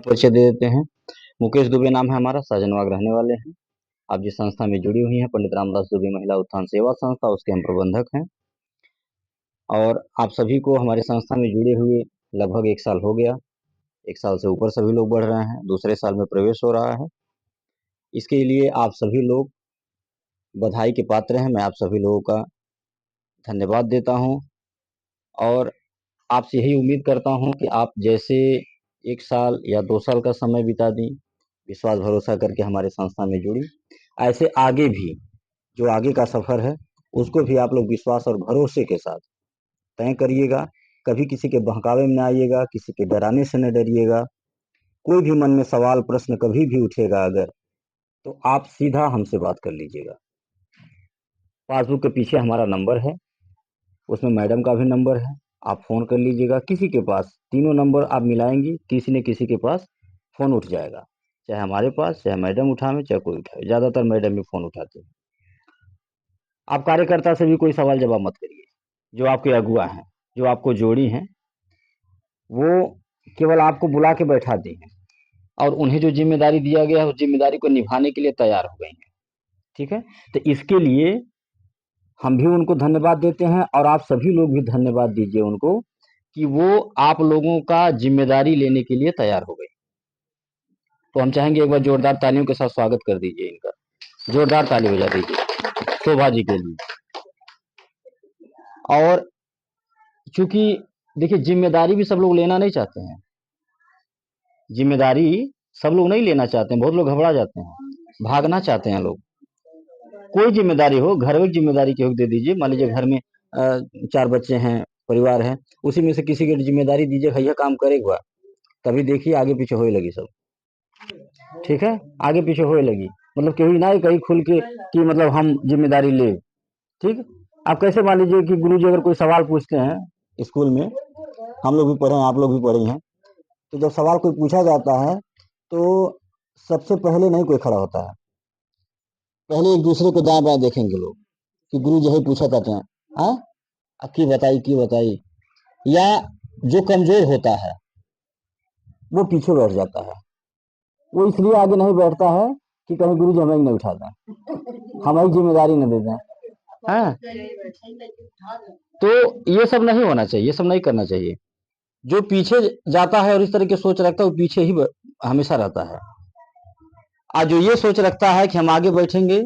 परिचय दे देते हैं। मुकेश दुबे नाम है हमारा, सहजनवाग रहने वाले हैं। आप जिस संस्था में जुड़ी हुई हैं, पंडित रामदास दुबे महिला उत्थान सेवा संस्था, उसके हम प्रबंधक हैं। और आप सभी को हमारी संस्था में जुड़े हुए लगभग 1 साल हो गया। 1 साल से ऊपर सभी लोग बढ़ रहे हैं, दूसरे साल में प्रवेश हो रहा है। इसके लिए आप सभी लोग बधाई के पात्र हैं। मैं आप सभी लोगों का धन्यवाद देता हूं और आपसे यही उम्मीद करता हूं कि आप जैसे 1 साल या 2 साल का समय बिता दी, विश्वास भरोसा करके हमारे संस्था में जुड़ी, ऐसे आगे भी जो आगे का सफर है उसको भी आप लोग विश्वास और भरोसे के साथ तय करिएगा। कभी किसी के बहकावे में न आइएगा, किसी के डराने से न डरिएगा। कोई भी मन में सवाल प्रश्न कभी भी उठेगा अगर, तो आप सीधा हमसे बात कर लीजिएगा। पासबुक के पीछे हमारा नंबर है, उसमें मैडम का भी नंबर है, आप फ़ोन कर लीजिएगा। किसी के पास तीनों नंबर आप मिलाएंगी, किसी न किसी के पास फ़ोन उठ जाएगा, चाहे हमारे पास, चाहे मैडम उठावे, चाहे कोई उठावे। ज़्यादातर मैडम ही फ़ोन उठाती है। आप कार्यकर्ता से भी कोई सवाल जवाब मत करिए। जो आपके अगुआ हैं, जो आपको जोड़ी हैं, वो केवल आपको बुला के बैठा दी हैं और उन्हें जो जिम्मेदारी दिया गया है उस जिम्मेदारी को निभाने के लिए तैयार हो गई हैं। ठीक है, तो इसके लिए हम भी उनको धन्यवाद देते हैं और आप सभी लोग भी धन्यवाद दीजिए उनको कि वो आप लोगों का जिम्मेदारी लेने के लिए तैयार हो गई। तो हम चाहेंगे एक बार जोरदार तालियों के साथ स्वागत कर दीजिए इनका, जोरदार ताली बजा दीजिए शोभा जी के लिए। और चूंकि देखिए, जिम्मेदारी भी सब लोग लेना नहीं चाहते हैं, जिम्मेदारी सब लोग नहीं लेना चाहते हैं। बहुत लोग घबरा जाते हैं, भागना चाहते हैं लोग। कोई जिम्मेदारी हो, घर में जिम्मेदारी केहू दे दीजिए। मान लीजिए घर में 4 बच्चे हैं, परिवार है, उसी में से किसी की जिम्मेदारी दीजिए, भैया काम करेगा, तभी देखिए आगे पीछे होए लगी सब। ठीक है, आगे पीछे होए लगी, मतलब केहू ना कहीं खुल के कि मतलब हम जिम्मेदारी ले। ठीक, आप कैसे मान लीजिए कि गुरुजी अगर कोई सवाल पूछते हैं स्कूल में, हम लोग भी पढ़े हैं, आप लोग भी पढ़े हैं, तो जब सवाल कोई पूछा जाता है तो सबसे पहले नहीं कोई खड़ा होता है, पहले एक दूसरे को दाएं बाएं देखेंगे लोग कि गुरु जी ही पूछा करते हैं, हाँ की बताई, या जो कमजोर होता है वो पीछे बैठ जाता है। वो इसलिए आगे नहीं बैठता है कि कहीं गुरु जी हमें नहीं उठा दें, हमें जिम्मेदारी न दे दें। हाँ, तो ये सब नहीं होना चाहिए, ये सब नहीं करना चाहिए। जो पीछे जाता है और इस तरह की सोच रखता है वो पीछे ही हमेशा रहता है। आज जो ये सोच रखता है कि हम आगे बैठेंगे,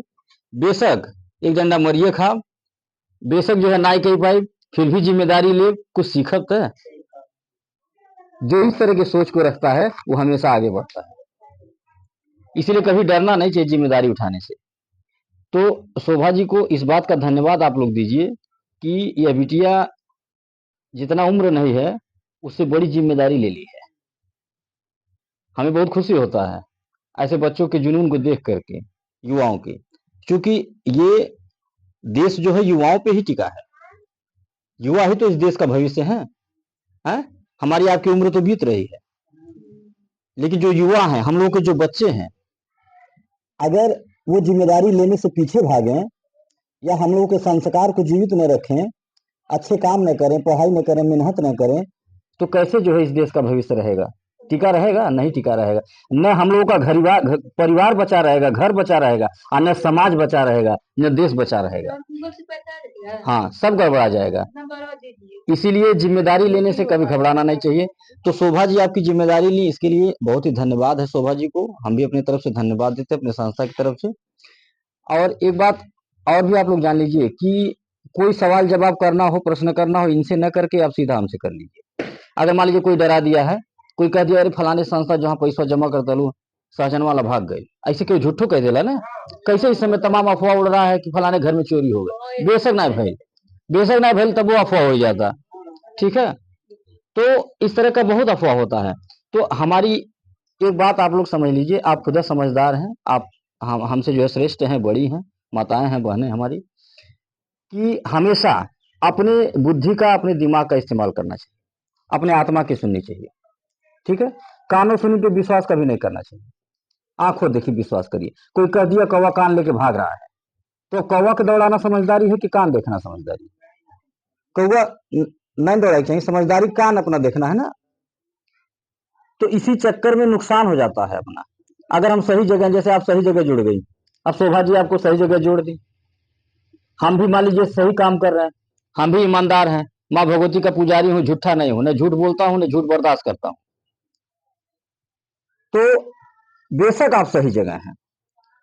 बेशक एक डंडा मरिए खा, बेशक जो है नाई कही पाई, फिर भी जिम्मेदारी ले, कुछ सीखत है। जो इस तरह की सोच को रखता है वो हमेशा आगे बढ़ता है। इसलिए कभी डरना नहीं चाहिए जिम्मेदारी उठाने से। तो शोभा जी को इस बात का धन्यवाद आप लोग दीजिए कि यह बिटिया जितना उम्र नहीं है उससे बड़ी जिम्मेदारी ले ली है। हमें बहुत खुशी होता है ऐसे बच्चों के जुनून को देख करके, युवाओं के, क्योंकि ये देश जो है युवाओं पे ही टिका है। युवा ही तो इस देश का भविष्य है। हमारी आपकी उम्र तो बीत रही है, लेकिन जो युवा हैं, हम लोग के जो बच्चे हैं, अगर वो जिम्मेदारी लेने से पीछे भागें या हम लोगों के संस्कार को जीवित न रखें, अच्छे काम न करें, पढ़ाई न करें, मेहनत न करें, तो कैसे जो है इस देश का भविष्य रहेगा? टिका रहेगा? नहीं टिका रहेगा। न हम लोगों का परिवार बचा रहेगा, घर बचा रहेगा, और न समाज बचा रहेगा, न देश बचा रहेगा। हाँ, सब गड़बड़ा जाएगा। इसीलिए जिम्मेदारी लेने से कभी घबराना नहीं चाहिए। तो शोभा जी आपकी जिम्मेदारी ली, इसके लिए बहुत ही धन्यवाद है शोभा जी को। हम भी अपनी तरफ से धन्यवाद देते हैं, अपने संस्था की तरफ से। और एक बात और भी आप लोग जान लीजिए कि कोई सवाल जवाब करना हो, प्रश्न करना हो, इनसे न करके आप सीधा हमसे कर लीजिए। अगर मान लीजिए कोई डरा दिया है, कोई कह दिया अरे फलाने संस्था जहाँ पैसा जमा कर दलू सहजन वाला भाग गए, ऐसे कोई झूठो कह देला ना। कैसे इस समय तमाम अफवाह उड़ रहा है कि फलाने घर में चोरी हो गई, बेशक ना भइल, बेशक ना भइल, तब वो अफवाह हो जाता। ठीक है, तो इस तरह का बहुत अफवाह होता है। तो हमारी एक बात आप लोग समझ लीजिए, आप खुद समझदार हैं, आप हमसे जो है श्रेष्ठ हैं, बड़ी हैं, माताएं हैं, बहनें हमारी, कि हमेशा अपने बुद्धि का, अपने दिमाग का इस्तेमाल करना चाहिए, अपने आत्मा की सुननी चाहिए। ठीक है, कानों सुनी पे विश्वास कभी नहीं करना चाहिए, आंखों देखी विश्वास करिए। कोई कह दिया कौवा कान लेके भाग रहा है, तो कौवा को दौड़ाना समझदारी है कि कान देखना समझदारी? कौवा नहीं दौड़ाना चाहिए, समझदारी कान अपना देखना है ना। तो इसी चक्कर में नुकसान हो जाता है अपना। अगर हम सही जगह, जैसे आप सही जगह जुड़ गई, अब शोभा जी आपको सही जगह जोड़ दी, हम भी मान लीजिए सही काम कर रहे हैं, हम भी ईमानदार हैं, माँ भगवती का पुजारी हूँ, झूठा नहीं हूं, न झूठ बोलता हूं, न झूठ बर्दाश्त करता हूं, तो बेशक आप सही जगह हैं।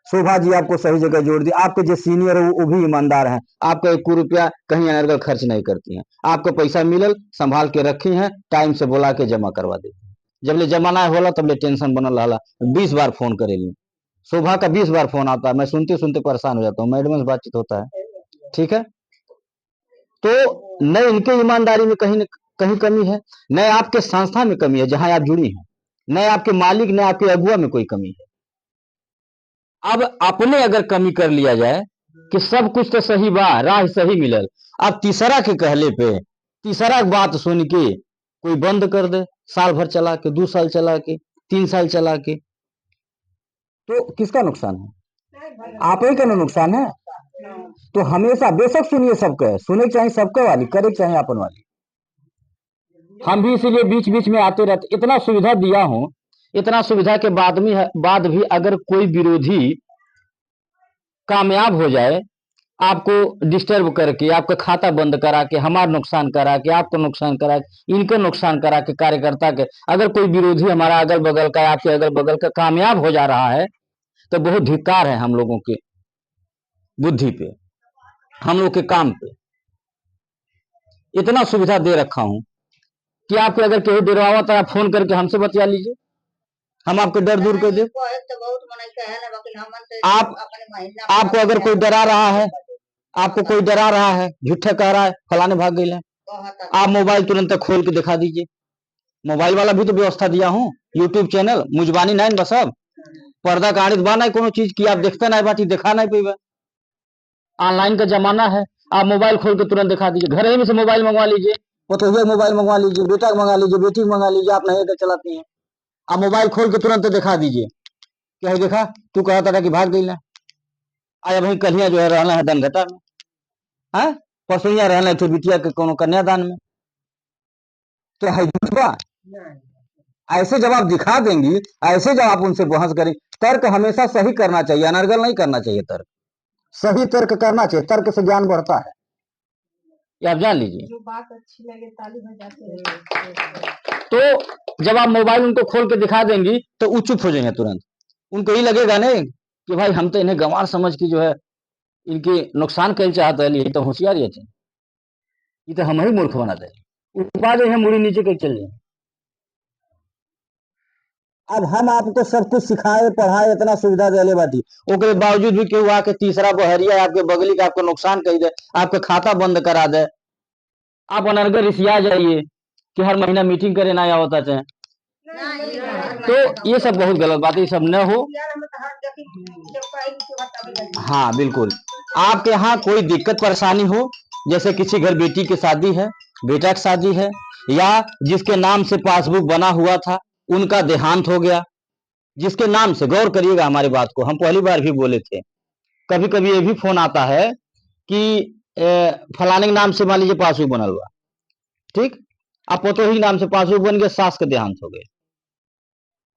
शोभा जी आपको सही जगह जोड़ दी, आपके जो सीनियर है वो भी ईमानदार हैं, आपका 1 रुपया कहीं अनर्गल खर्च नहीं करती हैं, आपको पैसा मिलल संभाल के रखी हैं, टाइम से बोला के जमा करवा देती हैं, जब ले जमा ना होला तब ले टेंशन बनल रहा, 20 बार फोन करेली। शोभा का 20 बार फोन आता है, मैं सुनते सुनते परेशान हो जाता हूँ, मैडम से बातचीत होता है, ठीक है। तो न इनके ईमानदारी में कहीं कहीं कमी है, न आपके संस्था में कमी है जहां आप जुड़ी हैं, न आपके मालिक न आपके अगुआ में कोई कमी है। अब अपने अगर कमी कर लिया जाए कि सब कुछ तो सही बा, राह सही मिलल, अब तीसरा के कहले पे तीसरा बात सुन के कोई बंद कर दे, साल भर चला के, 2 साल चला के, 3 साल चला के, तो किसका नुकसान है? आप ही का नुकसान है। तो हमेशा बेशक सुनिए सबका, सुने चाहिए सबका वाली, करे चाहिए अपन वाली। हम भी इसीलिए बीच बीच में आते रहते, इतना सुविधा दिया हूं, इतना सुविधा के बाद भी अगर कोई विरोधी कामयाब हो जाए, आपको डिस्टर्ब करके, आपका खाता बंद करा के, हमारा नुकसान करा के, आपको नुकसान करा के, इनके नुकसान करा के, कार्यकर्ता के, अगर कोई विरोधी हमारा अगल बगल का, आपके अगल बगल का कामयाब हो जा रहा है, तो बहुत धिक्कार है हम लोगों के बुद्धि पे, हम लोग के काम पे। इतना सुविधा दे रखा हूं कि आपके अगर केहू डरवावा तो आप फोन करके हमसे बतिया लीजिए, हम आपके डर दूर कर दे। आप आपको अगर कोई डरा रहा है, आपको कोई डरा रहा है, झूठे कह रहा है फलाने भाग गए, आप मोबाइल तुरंत खोल के दिखा दीजिए, मोबाइल वाला भी तो व्यवस्था दिया हूँ, यूट्यूब चैनल मुजबानी नहीं बस, अब पर्दा काढ़ित बा नहीं कोनो चीज की आप देखते नहीं बाटी, दिखा नहीं पेबा, ऑनलाइन का जमाना है, आप मोबाइल खोल के तुरंत दिखा दीजिए, घर ही में से मोबाइल मंगवा लीजिए, पतोहिया मोबाइल मंगवा लीजिए, बेटा मंगा लीजिए, बेटी मंगा लीजिए, आप नहीं अगर चलाती हैं, आप मोबाइल खोल के तुरंत दिखा दीजिए, क्या देखा तू कहता था कि भाग गई ना, आज भाई कलिया जो है रहना है धनघटा में, है परसोइया रहना है बिटिया के कोनो कन्यादान में, तो है झूठबा। ऐसे जब आप दिखा देंगी, ऐसे जब आप उनसे बहस करेंगे, तर्क हमेशा सही करना चाहिए, अनर्गल नहीं करना चाहिए, तर्क सही तर्क करना चाहिए, तर्क से ज्ञान बढ़ता है, ये आप जान लीजिए। जो बात अच्छी लगे ताली बजाते, तो जब आप मोबाइल उनको खोल के दिखा देंगी तो वो चुप हो जाएंगे तुरंत, उनको ही लगेगा नहीं कि भाई हम तो इन्हें गंवार समझ के जो है इनके नुकसान कर चाहते हैं, ये तो होशियार ये तो हम ही मूर्ख बना दे, बाद में मुड़ी नीचे कर चल जाए। अब हम आपको सब कुछ सिखाए पढ़ाए, इतना सुविधा दे बाटी, ओकरे बावजूद भी केहू आके तीसरा बहरिया आपके बगली का आपको नुकसान कर दे, आपका खाता बंद करा दे, आप अनर्गल रिसिया जाइए कि हर महीना मीटिंग करे ना होता चाहे, तो ये सब बहुत गलत बात है, ये सब न हो। हाँ बिल्कुल, आपके यहाँ कोई दिक्कत परेशानी हो, जैसे किसी घर बेटी की शादी है, बेटा की शादी है, या जिसके नाम से पासबुक बना हुआ था उनका देहांत हो गया, जिसके नाम से, गौर करिएगा हमारी बात को, हम पहली बार भी बोले थे, कभी कभी ये भी फोन आता है कि फलाने के नाम से मान लीजिए पासबुक बनल हुआ, ठीक, अब पतोही नाम से पासबुक बन गया, सास के देहांत हो गए,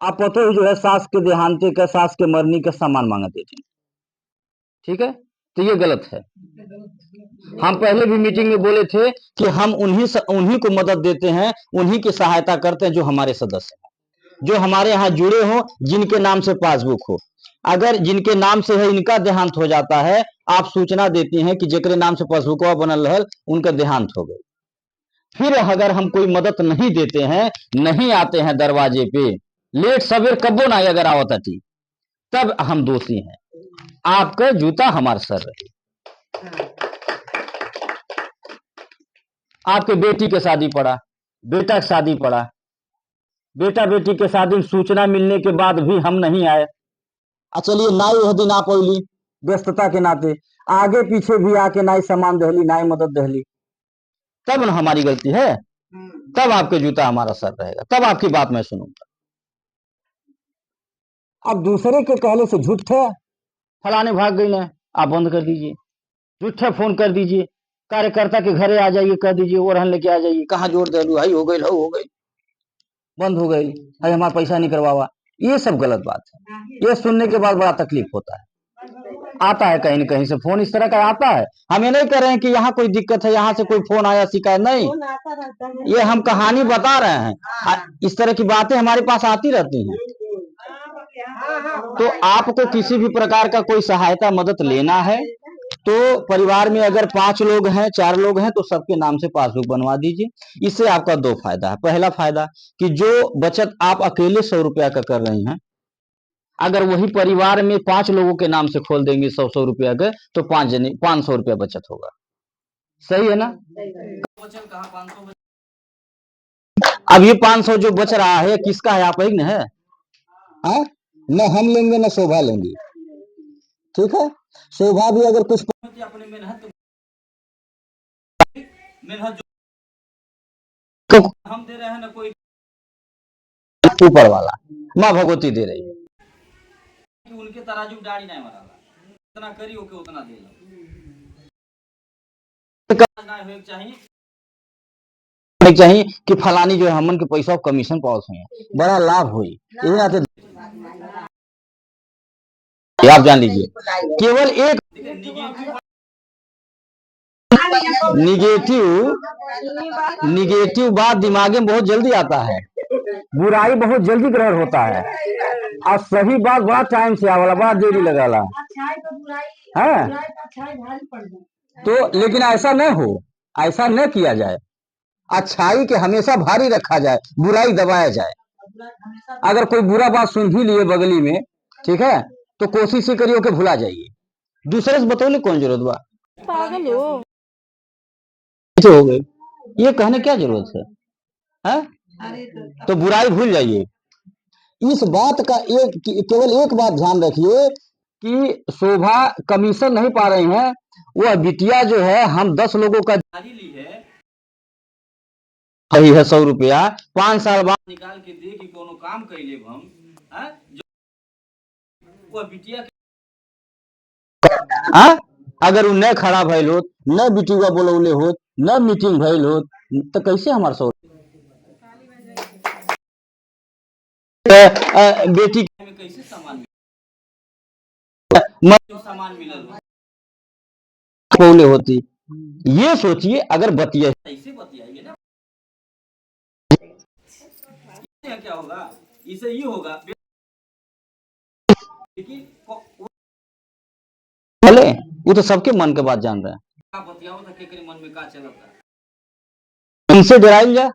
आप पतोही जो है सास के देहांते का, सास के मरनी का सामान मांगते थे, ठीक है, तो ये गलत है। हम पहले भी मीटिंग में बोले थे कि हम उन्हीं को मदद देते हैं, उन्हीं की सहायता करते हैं जो हमारे सदस्य हैं, जो हमारे यहाँ जुड़े हो, जिनके नाम से पासबुक हो, अगर जिनके नाम से है इनका देहांत हो जाता है, आप सूचना देती हैं कि जेकरे नाम से पासबुक बनल रहल उनका देहांत हो गई, फिर अगर हम कोई मदद नहीं देते हैं, नहीं आते हैं दरवाजे पे, लेट सवेर कबो ना अगर आवत थी, तब हम दोषी हैं, आपका जूता हमारे सर रहे। आपके बेटी के शादी पड़ा, बेटा की शादी पड़ा, बेटा बेटी के शादी में सूचना मिलने के बाद भी हम नहीं आए, चलिए नाई वह दिन आप अली व्यस्तता के नाते, आगे पीछे भी आके नाई सामान दहली, नाई मदद दहली, तब न हमारी गलती है, तब आपके जूता हमारा सर रहेगा, तब आपकी बात मैं सुनूंगा। अब दूसरे के कहले से झूठे फलाने भाग गई ना, आप बंद कर दीजिए, झूठे फोन कर दीजिए, कार्यकर्ता के घरे आ जाइए, कह दीजिए ओरहन लेके आ जाइए, कहाँ जोड़ दे, हाई हो गई, हो गई, बंद हो गई, अरे हमारा पैसा नहीं करवावा। ये सब गलत बात है। ये सुनने के बाद बड़ा तकलीफ होता है। आता है कहीं न कहीं से फोन इस तरह का आता है। हम ये नहीं कह रहे हैं कि यहाँ कोई दिक्कत है, यहाँ से कोई फोन आया शिकायत, नहीं, ये हम कहानी बता रहे हैं। इस तरह की बातें हमारे पास आती रहती हैं। तो आपको किसी भी प्रकार का कोई सहायता मदद लेना है तो परिवार में अगर 5 लोग हैं, 4 लोग हैं, तो सबके नाम से पासबुक बनवा दीजिए। इससे आपका 2 फायदा है। पहला फायदा कि जो बचत आप अकेले 100 रुपया का कर रही हैं, अगर वही परिवार में 5 लोगों के नाम से खोल देंगे 100-100 रुपया का, तो 500 रुपया बचत होगा। सही है ना? अब ये 500 जो बच रहा है किसका है? आप ही न है। न हम लेंगे न शोभा लेंगे, ठीक है। शोभा भी अगर कुछ अपने मेहनत जो हम दे रहे हैं ना, कोई ऊपर वाला माँ भगवती दे रही है कि उनके तराजू डाड़ी नहीं मराला, उतना करी ओके उतना दे लो। चाहिए कि फलानी जो है हमन के पैसा कमीशन पास हुई बड़ा लाभ हुई, आप जान लीजिए। केवल एक निगेटिव बात दिमाग में बहुत जल्दी आता है, बुराई बहुत जल्दी ग्रहण होता है, और सही बात बड़ा टाइम से आवाला, बड़ा देरी लगाला है। तो लेकिन ऐसा न हो, ऐसा न किया जाए। अच्छाई के हमेशा भारी रखा जाए, बुराई दबाया जाए। अगर कोई बुरा बात सुन भी लिए बगली में, ठीक है, तो कोशिश ही करियो कि भुला जाइए। दूसरे से बतौले कौन जरूरत बा, पागल हो गई, ये कहने क्या जरूरत है? तो बुराई भूल जाइए। इस बात का केवल एक बात ध्यान रखिए कि शोभा कमीशन नहीं पा रही हैं, वह बिटिया जो है हम 10 लोगों का ली है, सही है 100 रुपया 5 साल बाद निकाल के दे कि कोनो काम कर ले हम, वो बिटिया अगर वो न खड़ा भइल होत, न बिटिया बोलौले होत, न मीटिंग भइल होत, तो कैसे हमार 100 बेटी में कैसे सामान बोले होती। ये सोचिए अगर बतिया ऐसे बतियाइए ना, क्या होगा? इसे ये होगा बोले, वो तो सबके मन के बात जान रहे हैं। बतियाओ तो के मन में का चलता है, उनसे डराई जाए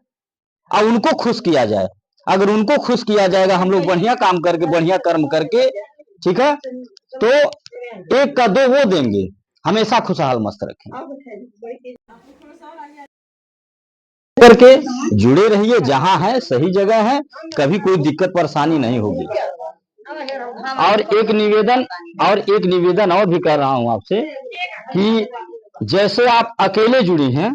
और उनको खुश किया जाए। अगर उनको खुश किया जाएगा, हम लोग बढ़िया काम करके, बढ़िया कर्म करके, ठीक है, तो 1 का 2 वो देंगे। हमेशा खुशहाल मस्त रखें करके जुड़े रहिए, जहां है सही जगह है, कभी कोई दिक्कत परेशानी नहीं होगी। और एक निवेदन और भी कर रहा हूं आपसे कि जैसे आप अकेले जुड़ी हैं,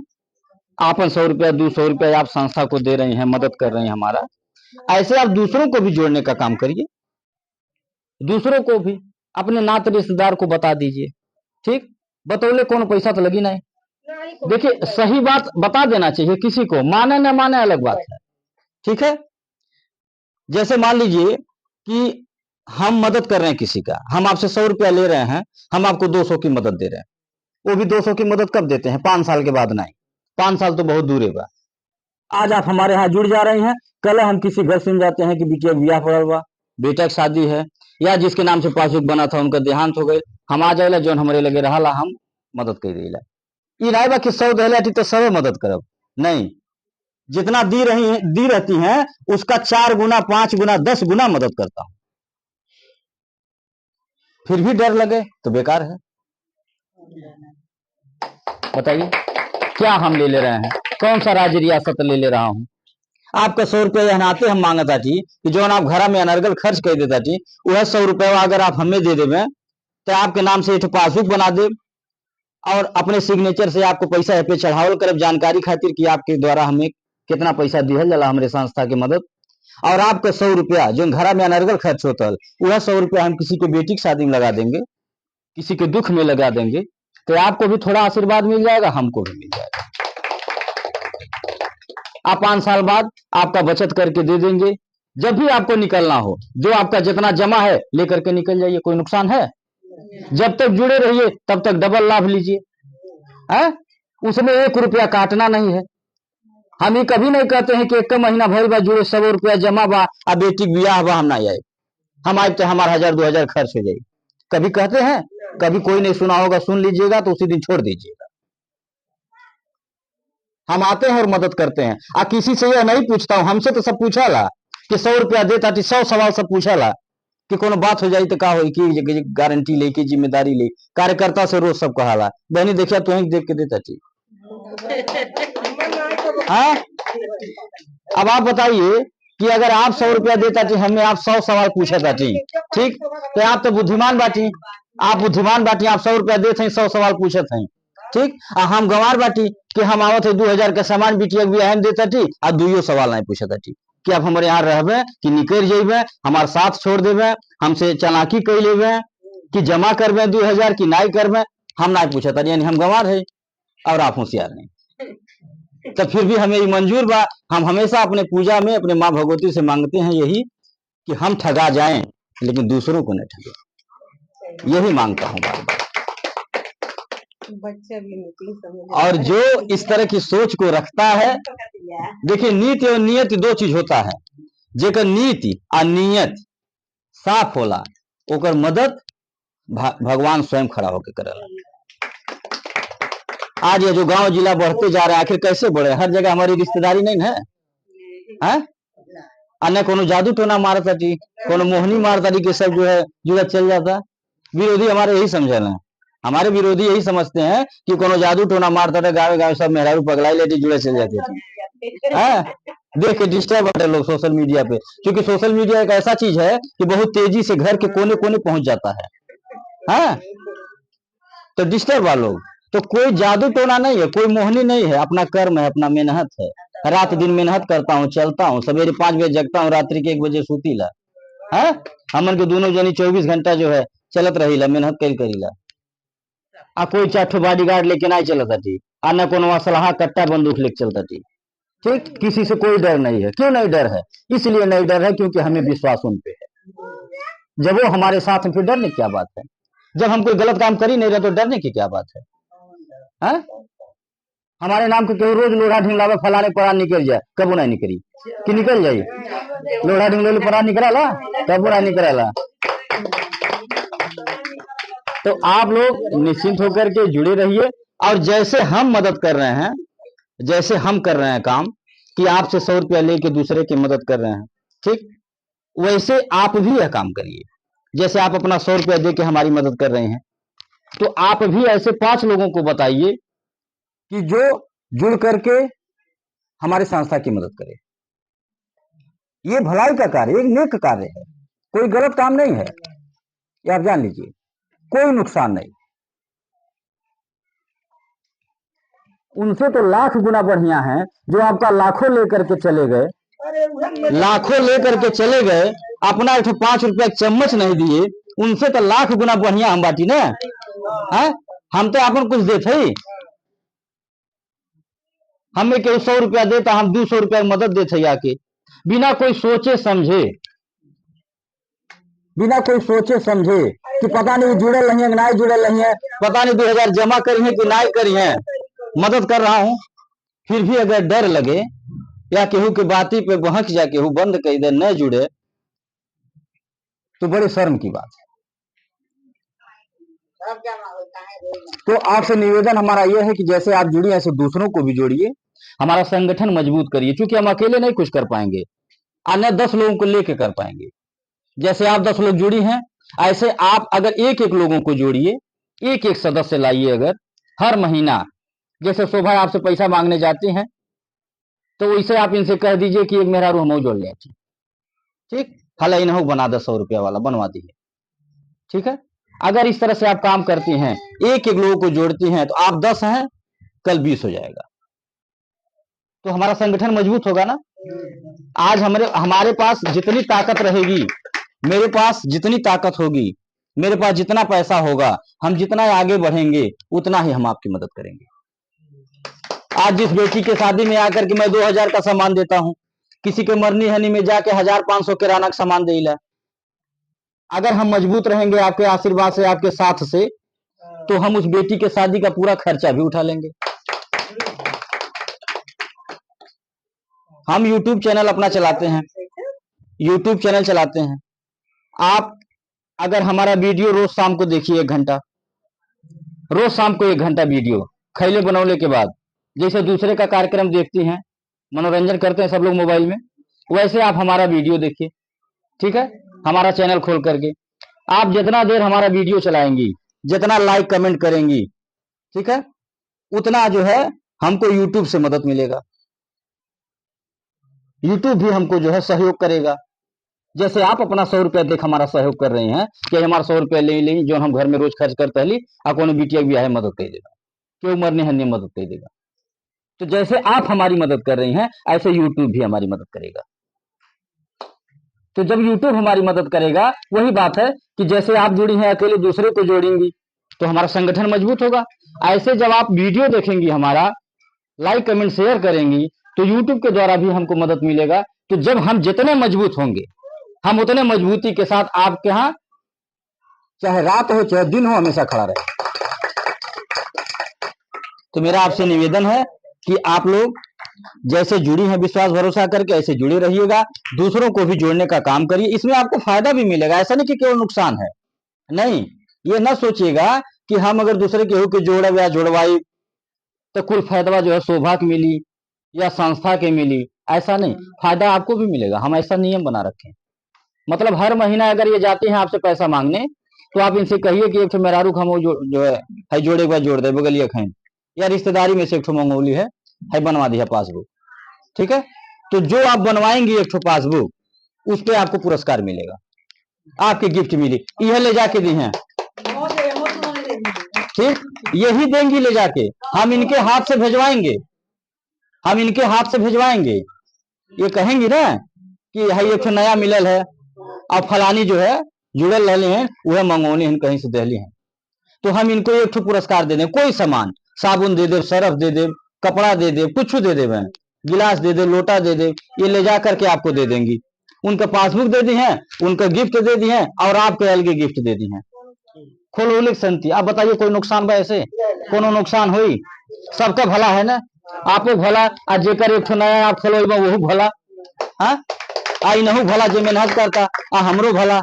आप 100 रुपया 200 रुपया आप संस्था को दे रही हैं, मदद कर रही हैं हमारा, ऐसे आप दूसरों को भी जोड़ने का काम करिए। दूसरों को भी अपने नाते रिश्तेदार को बता दीजिए, ठीक। बतौले कौन पैसा तो लगी नहीं। देखिए सही बात बता देना चाहिए, किसी को माने न माने अलग बात है, ठीक है। जैसे मान लीजिए कि हम मदद कर रहे हैं किसी का, हम आपसे 100 रुपया ले रहे हैं, हम आपको 200 की मदद दे रहे हैं। वो भी 200 की मदद कब देते हैं? 5 साल के बाद नहीं। 5 साल तो बहुत दूर है। आज आप हमारे यहाँ जुड़ जा रही हैं, कल हम किसी घर सुन जाते हैं कि बिटिया ब्याह पड़ा हुआ, बेटा की शादी है, या जिसके नाम से पासबुक बना था उनका देहांत हो गए, हम आ जाएला जो हमारे लगे रहा हम मदद कर देला। ई नहीं बा कि 100 देला तो सब मदद करब, नहीं। जितना दी रहती हैं उसका 4 गुना 5 गुना 10 गुना मदद करता हूं। फिर भी डर लगे तो बेकार है। बताइए क्या हम ले रहे हैं, कौन सा राज्य रियासत ले रहा हूं? आपका 100 रुपया नाते हम मांगता थी कि जो आप घर में अनर्गल खर्च कर देता थी, वह 100 रुपया अगर आप हमें दे देवे तो आपके नाम से एक पासबुक बना दे और अपने सिग्नेचर से आपको पैसा पे चढ़ावल करब, जानकारी खातिर कि आपके द्वारा हमें कितना पैसा दिहल जाला हमारे संस्था की मदद। और आपका 100 रुपया जो घर में अनर्गल खर्च होता है, वह 100 रुपया हम किसी के बेटी की शादी में लगा देंगे, किसी के दुख में लगा देंगे, तो आपको भी थोड़ा आशीर्वाद मिल जाएगा, हमको भी मिल जाएगा। आप 5 साल बाद आपका बचत करके दे देंगे। जब भी आपको निकलना हो, जो आपका जितना जमा है लेकर के निकल जाइए, कोई नुकसान है? जब तक जुड़े रहिए तब तक डबल लाभ लीजिए, है? उसमें 1 रुपया काटना नहीं है। हम ये कभी नहीं कहते हैं कि एक महीना भर बा जुड़े 100 रुपया जमा बा आ बेटी बियाह बा हम ना आए, हम आए तो हमारा 1000-2000 खर्च हो जाए, कभी कहते हैं? कभी कोई नहीं सुना होगा, सुन लीजिएगा तो उसी दिन छोड़ दीजिएगा। हम आते हैं और मदद करते हैं। किसी से यह नहीं पूछता हूं, हमसे तो सब पूछा ला कि 100 रुपया देता, 100 सवाल सब पूछा ला कि कोनो बात हो जाए तो का हो, की गारंटी ले, की जिम्मेदारी ले। कार्यकर्ता से रोज सब कहाला, बहनी देखिया तो देख के देता थी। हाँ, अब आप बताइए कि अगर आप 100 रुपया देता थी, हमें आप 100 सवाल पूछा था, ठीक, तो आप तो बुद्धिमान बाटी, आप बुद्धिमान बाटी, आप 100 रुपया देते हैं, 100 सवाल पूछत हैं, ठीक। हम गंवार बाटी कि हम आवत है 2000 का सामान बिटिया भी अहम देता थी और 2 सवाल नहीं पूछा था, कि आप हमारे यहाँ रहबे कि निकल जेबे, हमारे साथ छोड़ देबे, हमसे चालाकी कर लेबे कि जमा करबे 2000 की नहीं करबे, हम नहीं पूछा था। यानी हम गंवार है और आप होशियार नहीं। तो फिर भी हमें ये मंजूर बा, हम हमेशा अपने पूजा में अपने माँ भगवती से मांगते हैं यही कि हम ठगा जाएं लेकिन दूसरों को नहीं ठगे, यही मांगता हूँ बार बार। और जो इस तरह की सोच को रखता है, देखिए नीति और नियत 2 चीज होता है। जेकर नीति और नियत साफ होला ओकर मदद भगवान स्वयं खड़ा होकर करेला। आज ये जो गांव जिला बढ़ते जा रहे हैं, आखिर कैसे बढ़े? हर जगह हमारी रिश्तेदारी नहीं है, हैं? अन्य कोनो जादू टोना मारता थी, कोनो मोहनी मारता थी कि सब जो है जुड़ा चल जाता। विरोधी हमारे यही समझे ना, हमारे विरोधी यही समझते हैं कि कोनो जादू टोना मारता था, गाँव गाँव सब मेहरारू पगलाई लेती, जुड़े चल जाते थे। देख के डिस्टर्ब होते लोग सोशल मीडिया पे, क्योंकि सोशल मीडिया एक ऐसा चीज है कि बहुत तेजी से घर के कोने कोने पहुंच जाता है? तो डिस्टर्ब वाले लोग, तो कोई जादू टोना नहीं है, कोई मोहनी नहीं है, अपना कर्म है, अपना मेहनत है। रात दिन मेहनत करता हूँ, चलता हूँ, सवेरे 5 बजे जगता हूँ, रात्रि के 1 बजे सूतीला, है? हमन के दोनों जनी 24 घंटा जो है चलत रहीला, मेहनत करीला। कोई 4 बॉडीगार्ड लेके नहीं चलता थी, न कोनो असलहा कट्टा बंदूक लेके चलता थी, ठीक। किसी से कोई डर नहीं है। क्यों नहीं डर है? इसलिए नहीं डर है क्योंकि हमें विश्वास उन पे है। जब वो हमारे साथ हैं फिर डरने की क्या बात है? जब हम कोई गलत काम कर ही नहीं रहे तो डरने की क्या बात है? हमारे नाम के केहू रोज लोढ़ा ढिंगलावे, फलाने परा निकल जाए, कबू नहीं निकली कि निकल जाई? लोढ़ा ढिंगले परा निकला, कबू नहीं निकला। तो आप लोग निश्चिंत होकर के जुड़े रहिए, और जैसे हम मदद कर रहे हैं, जैसे हम कर रहे हैं काम कि आपसे 100 रुपया लेके दूसरे की मदद कर रहे हैं, ठीक, वैसे आप भी यह काम करिए। जैसे आप अपना 100 रुपया दे के हमारी मदद कर रहे हैं, तो आप भी ऐसे 5 लोगों को बताइए कि जो जुड़ करके हमारे संस्था की मदद करे। ये भलाई का कार्य, एक नेक कार्य है, कोई गलत काम नहीं है, ये आप जान लीजिए, कोई नुकसान नहीं। उनसे तो लाख गुना बढ़िया है जो आपका लाखों लेकर के चले गए, लाखों लेकर के चले गए, अपना एक 5 रुपया चम्मच नहीं दिए, उनसे तो लाख गुना बढ़िया हम बाटी ना है। हम तो अपन कुछ देते ही, हमें केवल 100 रुपया देता, हम 200 रुपया मदद देते आके, बिना कोई सोचे समझे, बिना कोई सोचे समझे कि पता नहीं जुड़े नहीं है नहीं जुड़े नहीं है, पता नहीं 2000 जमा करी है कि नहीं करी है, मदद कर रहा हूं। फिर भी अगर डर लगे या केहू के बाती पे बहक जा, केहू बंद कर दे, न जुड़े, तो बड़े शर्म की बात है। तो आपसे निवेदन हमारा यह है कि जैसे आप जुड़िए ऐसे दूसरों को भी जोड़िए, हमारा संगठन मजबूत करिए, क्योंकि हम अकेले नहीं कुछ कर पाएंगे, अन्य 10 लोगों को लेके कर पाएंगे। जैसे आप 10 लोग जुड़ी हैं, ऐसे आप अगर एक एक लोगों को जोड़िए, एक एक सदस्य लाइए। अगर हर महीना जैसे शोभा आपसे पैसा मांगने जाती हैं, तो वैसे आप इनसे कह दीजिए कि एक मेहरारू हम जोड़ ले, ठीक, हला इन्हों बना दे 100 रुपया वाला बनवा दीजिए, ठीक है। अगर इस तरह से आप काम करती हैं, एक एक लोगों को जोड़ती हैं, तो आप 10 हैं, कल 20 हो जाएगा, तो हमारा संगठन मजबूत होगा ना। आज हमारे पास जितनी ताकत रहेगी, मेरे पास जितनी ताकत होगी, मेरे पास जितना पैसा होगा, हम जितना आगे बढ़ेंगे उतना ही हम आपकी मदद करेंगे। आज जिस बेटी के शादी में आकर के मैं 2000 का सामान देता हूं, किसी के मरनी हनी में जाके 1500 किराना का सामान दे ला। अगर हम मजबूत रहेंगे आपके आशीर्वाद से, आपके साथ से, तो हम उस बेटी के शादी का पूरा खर्चा भी उठा लेंगे। हम YouTube चैनल अपना चलाते हैं, YouTube चैनल चलाते हैं। आप अगर हमारा वीडियो रोज शाम को देखिए 1 घंटा, रोज शाम को 1 घंटा वीडियो खैले बनौले के बाद, जैसे दूसरे का कार्यक्रम देखते हैं, मनोरंजन करते हैं सब लोग मोबाइल में, वैसे आप हमारा वीडियो देखिए, ठीक है, हमारा चैनल खोल करके। आप जितना देर हमारा वीडियो चलाएंगी, जितना लाइक कमेंट करेंगी, ठीक है, उतना जो है हमको यूट्यूब से मदद मिलेगा। यूट्यूब भी हमको जो है सहयोग करेगा। जैसे आप अपना 100 रुपया देख हमारा सहयोग कर रहे हैं कि हमारा 100 रुपया ले लें जो हम घर में रोज खर्च करते हैं, आ कोनो बिटिया भी है मदद कर देगा, क्यों मरने हन्ने मदद कर देगा। तो जैसे आप हमारी मदद कर रही हैं, ऐसे यूट्यूब भी हमारी मदद करेगा। तो जब यूट्यूब हमारी मदद करेगा, वही बात है कि जैसे आप जुड़ी हैं अकेले दूसरे को जोड़ेंगी तो हमारा संगठन मजबूत होगा। ऐसे जब आप वीडियो देखेंगी हमारा, लाइक कमेंट शेयर करेंगी, तो यूट्यूब के द्वारा भी हमको मदद मिलेगा। तो जब हम जितने मजबूत होंगे, हम उतने मजबूती के साथ आपके यहाँ चाहे रात हो चाहे दिन हो हमेशा खड़ा रहे। तो मेरा आपसे निवेदन है कि आप लोग जैसे जुड़ी हैं विश्वास भरोसा करके, ऐसे जुड़े रहिएगा, दूसरों को भी जोड़ने का काम करिए। इसमें आपको फायदा भी मिलेगा, ऐसा नहीं कि केवल नुकसान है। नहीं, ये ना सोचिएगा कि हम अगर दूसरे केहू के जोड़ब या जोड़वाई तो कुल फायदा जो है शोभा के मिली या संस्था के मिली, ऐसा नहीं, फायदा आपको भी मिलेगा। हम ऐसा नियम बना रखे हैं, मतलब हर महीना अगर ये जाते हैं आपसे पैसा मांगने, तो आप इनसे कहिए कि एक तो मेहरारू हम जो है जोड़े एक बार जोड़ दे बगलिया खाइन, या रिश्तेदारी में से एक मंगोली है बनवा दिया पासबुक, ठीक है। तो जो आप बनवाएंगे एक पासबुक, उस पर आपको पुरस्कार मिलेगा, आपकी गिफ्ट मिली, यह ले जाके दी है, ठीक, यही देंगी ले जाके, हम इनके हाथ से भेजवाएंगे, हम इनके हाथ से भेजवाएंगे। ये कहेंगी ना कि है एक नया मिलल है और फलानी जो है जुड़ल रहे हैं, वह मंगोनी हैं कहीं से दहली हैं, तो हम इनको एक पुरस्कार दे दें। कोई सामान, साबुन दे दे, सरफ दे दे, कपड़ा दे दे, कुछ दे दे, गिलास दे दे, लोटा दे दे, ये ले जा करके आपको दे देंगी। उनका पासबुक दे दी है, उनका गिफ्ट दे दी है, और आपके अलग गिफ्ट दे दी है। खोलो संति, आप बताइए कोई नुकसान बा? ऐसे कोनो नुकसान हुई? सबका भला है ना, आपको भला, आज जेकर एक नया आप खोलो वो भला, हाँ आई नहु भला, जे मेहनत करता आ हमरो भला,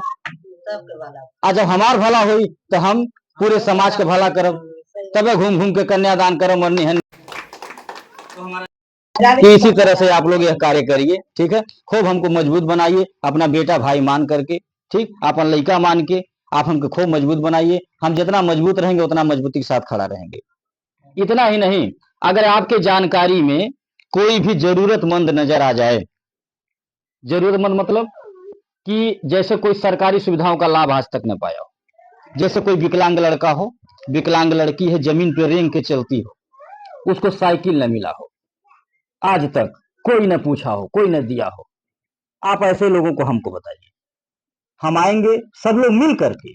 आ जब हमार भला हुई तो हम पूरे समाज के भला करब, तबे घूम घूम के कन्यादान करब मरनी है। कि इसी तरह से आप लोग यह कार्य करिए, ठीक है, खूब हमको मजबूत बनाइए, अपना बेटा भाई मान करके, ठीक, अपन लड़का मान के आप हमको खूब मजबूत बनाइए। हम जितना मजबूत रहेंगे उतना मजबूती के साथ खड़ा रहेंगे। इतना ही नहीं, अगर आपके जानकारी में कोई भी जरूरतमंद नजर आ जाए, जरूरतमंद मतलब कि जैसे कोई सरकारी सुविधाओं का लाभ आज तक न पाया हो, जैसे कोई विकलांग लड़का हो, विकलांग लड़की है, जमीन पर रेंग के चलती हो, उसको साइकिल न मिला हो, आज तक कोई न पूछा हो, कोई न दिया हो, आप ऐसे लोगों को हमको बताइए, हम आएंगे, सब लोग मिल करके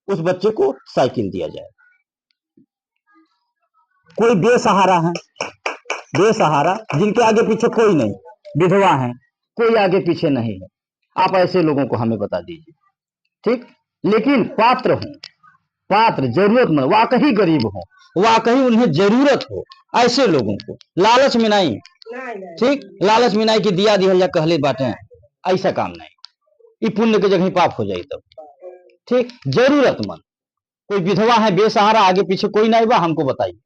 उस बच्चे को साइकिल दिया जाए। कोई बेसहारा है, बेसहारा जिनके आगे पीछे कोई नहीं, विधवा है, कोई आगे पीछे नहीं है, आप ऐसे लोगों को हमें बता दीजिए, ठीक, लेकिन पात्र हो, पात्र जरूरतमंद, वाकई गरीब हो, वाकई उन्हें जरूरत हो, ऐसे लोगों को, लालच में नहीं, ठीक, लालच में नहीं कि दिया दिया या कहले बाटे, ऐसा काम नहीं, ये पुण्य के जगह पाप हो जाए तब, ठीक। जरूरतमंद कोई विधवा है, बेसहारा, आगे पीछे कोई नहीं बा, हमको बताइए,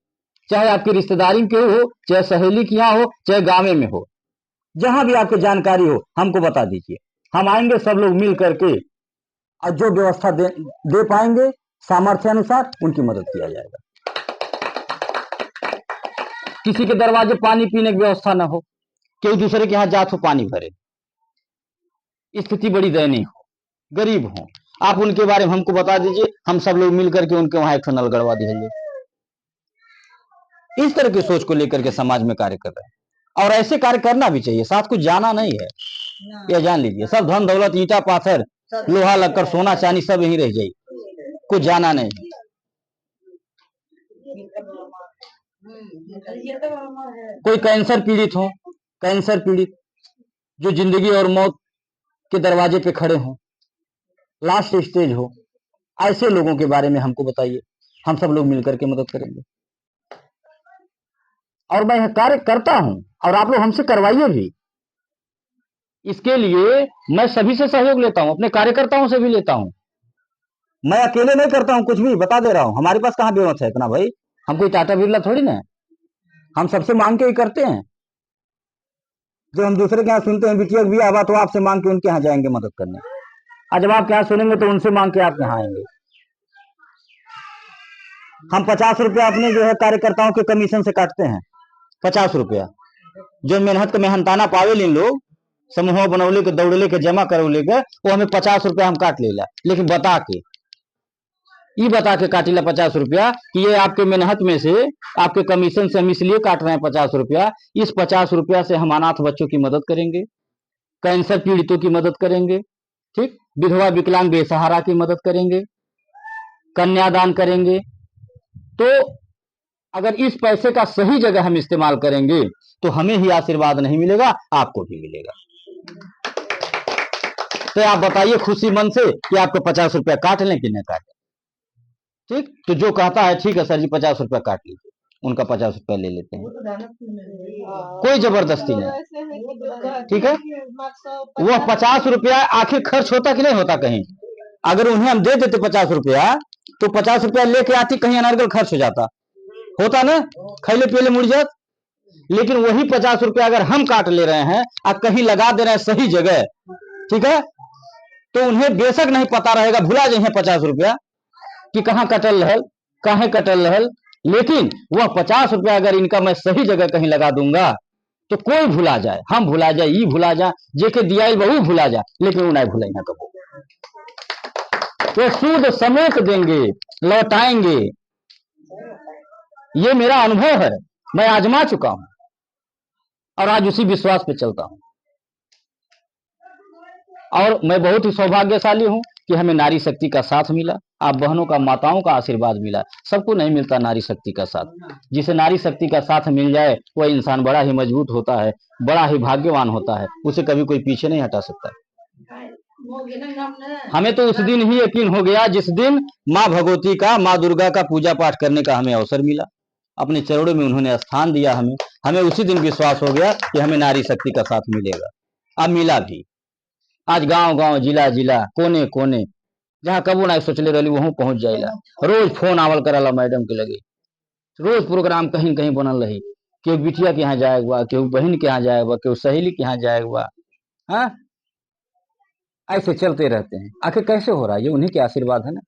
चाहे आपकी रिश्तेदारी के हो, चाहे सहेली के यहाँ हो, चाहे गाँव में हो, जहां भी आपकी जानकारी हो हमको बता दीजिए, हम आएंगे, सब लोग मिल करके और जो व्यवस्था दे पाएंगे सामर्थ्य अनुसार उनकी मदद किया जाएगा। किसी के दरवाजे पानी पीने की व्यवस्था ना हो, कोई दूसरे के यहाँ जात हो पानी भरे, स्थिति बड़ी दयनीय हो, गरीब हो, आप उनके बारे में हमको बता दीजिए, हम सब लोग मिलकर के उनके वहां एक नल गड़वा दीजिए। इस तरह की सोच को लेकर के समाज में कार्य कर रहे हैं, और ऐसे कार्य करना भी चाहिए, साथ कुछ जाना नहीं है, यह जान लीजिए, सब धन दौलत ईटा पाथर लोहा लक्कर सोना चांदी सब यहीं रह जाए, कुछ जाना नहीं है। कोई कैंसर पीड़ित हो, कैंसर पीड़ित जो जिंदगी और मौत के दरवाजे पे खड़े हों, लास्ट स्टेज हो, ऐसे लोगों के बारे में हमको बताइए, हम सब लोग मिलकर के मदद करेंगे। और मैं यह कार्य करता हूं और आप लोग हमसे करवाइए भी। इसके लिए मैं सभी से सहयोग लेता हूं, अपने कार्यकर्ताओं से भी लेता हूं। मैं अकेले नहीं करता हूं कुछ भी, बता दे रहा हूं। हमारे पास कहां बेमत है इतना भाई, हम कोई टाटा बिरला थोड़ी ना, हम सबसे मांग के ही करते हैं। जो हम दूसरे के यहाँ सुनते हैं बिटिया भी आवा तो आपसे मांग के उनके यहाँ जाएंगे मदद करने, और जब आप यहाँ सुनेंगे तो उनसे मांग के आप यहाँ आएंगे। हम 50 रुपया अपने जो है कार्यकर्ताओं के कमीशन से काटते हैं, 50 रुपया जो मेहनत के मेहनताना पावे इन लोग समूह बनौले के दौड़ले के जमा करौले के, वो हमें 50 रुपया हम काट लेला, लेकिन बता के ये बता के काटिला 50 रुपया कि ये आपके मेहनत में से, आपके कमीशन से हम इसलिए काट रहे हैं 50 रुपया। इस 50 रुपया से हम अनाथ बच्चों की मदद करेंगे, कैंसर पीड़ितों की मदद करेंगे, ठीक, विधवा विकलांग बेसहारा की मदद करेंगे, कन्यादान करेंगे। तो अगर इस पैसे का सही जगह हम इस्तेमाल करेंगे तो हमें ही आशीर्वाद नहीं मिलेगा, आपको भी मिलेगा। तो आप बताइए खुशी मन से कि आपको 50 रुपया काट लें कि नहीं काटें। ठीक, तो जो कहता है ठीक है सर जी 50 रुपया काट लीजिए, उनका 50 रुपया ले लेते हैं, कोई जबरदस्ती नहीं। ठीक है, वह 50 रुपया आखिर खर्च होता कि नहीं होता कहीं? अगर उन्हें हम दे देते 50 रुपया तो 50 रुपया लेके आती कहीं अनर्गल खर्च हो जाता, होता ना, खैले पीले मुड़ जात। लेकिन वही 50 रुपया अगर हम काट ले रहे हैं और कहीं लगा दे रहे हैं सही जगह, ठीक है, तो उन्हें बेशक नहीं पता रहेगा, भुला जाए 50 रुपया कि कहाँ कटल रहल, कहाँ कटल रहल। लेकिन वह 50 रुपया अगर इनका मैं सही जगह कहीं लगा दूंगा तो कोई भुला जाए, हम भुला जाए, ये भुला जाए, जेके दिया वही भुला जाए, लेकिन उन्हें भुलाई ना कबो। तो सूद समेत देंगे, लौटाएंगे, ये मेरा अनुभव है, मैं आजमा चुका हूं और आज उसी विश्वास पे चलता हूं। और मैं बहुत ही सौभाग्यशाली हूं कि हमें नारी शक्ति का साथ मिला, आप बहनों का, माताओं का आशीर्वाद मिला। सबको नहीं मिलता नारी शक्ति का साथ। जिसे नारी शक्ति का साथ मिल जाए वह इंसान बड़ा ही मजबूत होता है, बड़ा ही भाग्यवान होता है, उसे कभी कोई पीछे नहीं हटा सकता। हमें तो उस दिन ही यकीन हो गया जिस दिन माँ भगवती का, माँ दुर्गा का पूजा पाठ करने का हमें अवसर मिला, अपने चरणों में उन्होंने स्थान दिया हमें, हमें उसी दिन विश्वास हो गया कि हमें नारी शक्ति का साथ मिलेगा। अब मिला भी। आज गांव गांव, जिला जिला, कोने कोने, जहां कबू ना सोचले रही वहां पहुंच जाएगा। रोज फोन आवल कराला मैडम के लगे, रोज प्रोग्राम कहीं कहीं बनल रही, केहू बिटिया के यहाँ जाएगा, केहू बहन के यहाँ जाएगा, केहू सहेली के यहाँ जाएगा। हाँ, ऐसे चलते रहते हैं। आखिर कैसे हो रहा है? ये उन्हीं के आशीर्वाद है ना।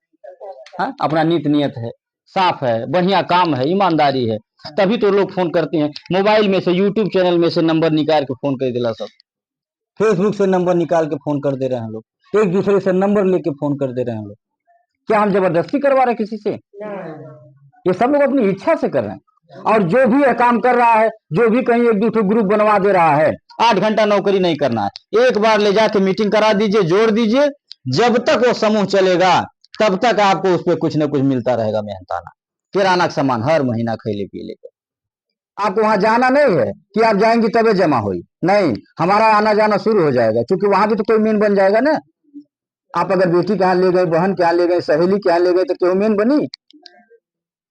हाँ, अपना नीत नियत है, साफ है, बढ़िया काम है, ईमानदारी है, तभी तो लोग फोन करते हैं। मोबाइल में से, यूट्यूब चैनल में से नंबर निकाल के फोन कर दिला, सब फेसबुक से नंबर निकाल के फोन कर दे रहे हैं लोग, एक दूसरे से नंबर लेके फोन कर दे रहे हैं लोग। क्या हम जबरदस्ती करवा रहे हैं किसी से? ये सब लोग अपनी इच्छा से कर रहे हैं। और जो भी काम कर रहा है, जो भी कहीं एक दूसरे ग्रुप बनवा दे रहा है, 8 घंटा नौकरी नहीं करना है, एक बार ले जाके मीटिंग करा दीजिए, जोड़ दीजिए, जब तक वो समूह चलेगा तब तक आपको उस पर कुछ न कुछ मिलता रहेगा मेहनताना, किराना का सामान हर महीना खैले पीले का। आपको वहां जाना नहीं है कि आप जाएंगे तबे जमा हुई, नहीं, हमारा आना जाना शुरू हो जाएगा, क्योंकि वहां भी तो कोई मेन बन जाएगा ना। आप अगर बेटी के यहाँ ले गए, बहन के यहाँ ले गए, सहेली के यहाँ ले गए, तो क्यों मेन बनी?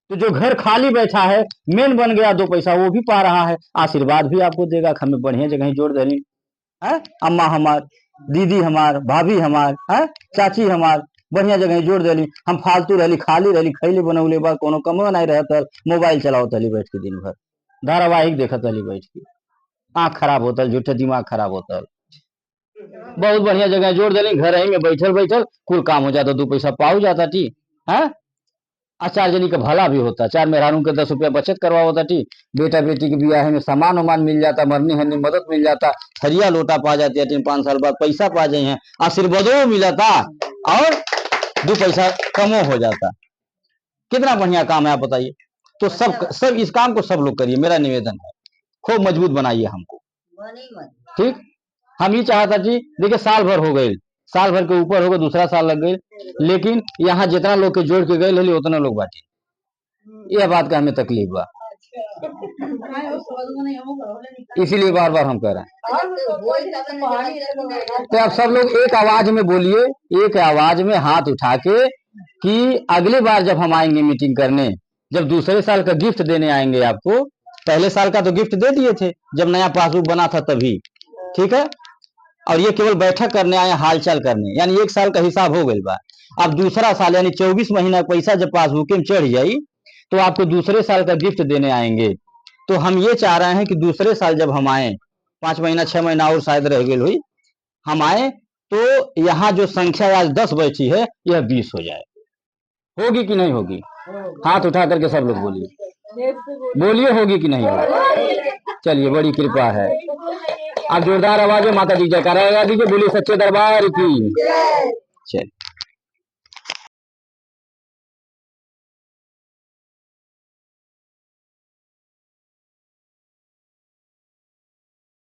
तो जो घर खाली बैठा है मेन बन गया, 2 पैसा वो भी पा रहा है, आशीर्वाद भी आपको देगा, हमें बढ़िया जगह जोड़ देनी है। अम्मा हमार, दीदी हमार, भाभी हमार, है चाची हमार, बढ़िया जगह जोड़ देली। हम फालतू रहली, खाली रहली, खैले बनौले बा, कोनो कमो नहीं रहता, मोबाइल चलाओ तली बैठ के दिन भर, धारावाहिक देखा तली बैठ के, आंख खराब होता, झूठे दिमाग खराब होता। बहुत बढ़िया जगह जोड़ देली, घर ही में बैठल बैठल कुल काम हो जाता, 2 पैसा पाऊ जाता। टी है, 4 जनी का भला भी होता, 4 मेहरानों के 10 रुपया बचत करवा होता। टी बेटा बेटी के ब्याह में सामान वामान मिल जाता, मरनी हरनी मदद मिल जाता, हरिया लोटा पा जाती है, 3-5 साल बाद पैसा पा जाए हैं, आशीर्वादों मिलता और 2 पैसा कमो हो जाता। कितना बढ़िया काम है आप बताइए। तो सब इस काम को सब लोग करिए, मेरा निवेदन है, खूब मजबूत बनाइए हमको। ठीक, हम ये चाहता जी, देखिए साल भर हो गए, साल भर के ऊपर हो गए, दूसरा साल लग गई, लेकिन यहाँ जितना लोग के जोड़ के गए उतना लोग बांटे, यह बात का हमें तकलीफ बा। इसीलिए बार बार हम कह रहे हैं। तो आप सब लोग एक आवाज में बोलिए, एक आवाज में हाथ उठा के कि अगली बार जब हम आएंगे मीटिंग करने, जब दूसरे साल का गिफ्ट देने आएंगे आपको, पहले साल का तो गिफ्ट दे दिए थे जब नया पासबुक बना था तभी, ठीक है। और ये केवल बैठक करने आए, हालचाल करने, यानी एक साल का हिसाब हो गई बा। अब दूसरा साल यानी 24 महीना का पैसा जब पासबुक में चढ़ जाई तो आपको दूसरे साल का गिफ्ट देने आएंगे। तो हम ये चाह रहे हैं कि दूसरे साल जब हम आए, 5 महीना 6 महीना और शायद रह गई हुई, हम आए तो यहाँ जो संख्या आज 10 बची है यह 20 हो जाए। होगी कि नहीं होगी? हाथ उठा करके सब लोग बोलिए, बोलिए होगी कि नहीं होगी? चलिए, बड़ी कृपा है। आप जोरदार आवाज में माता जी जयकारा लगा दीजिए, बोलिए सच्चे दरबार की। चलिए।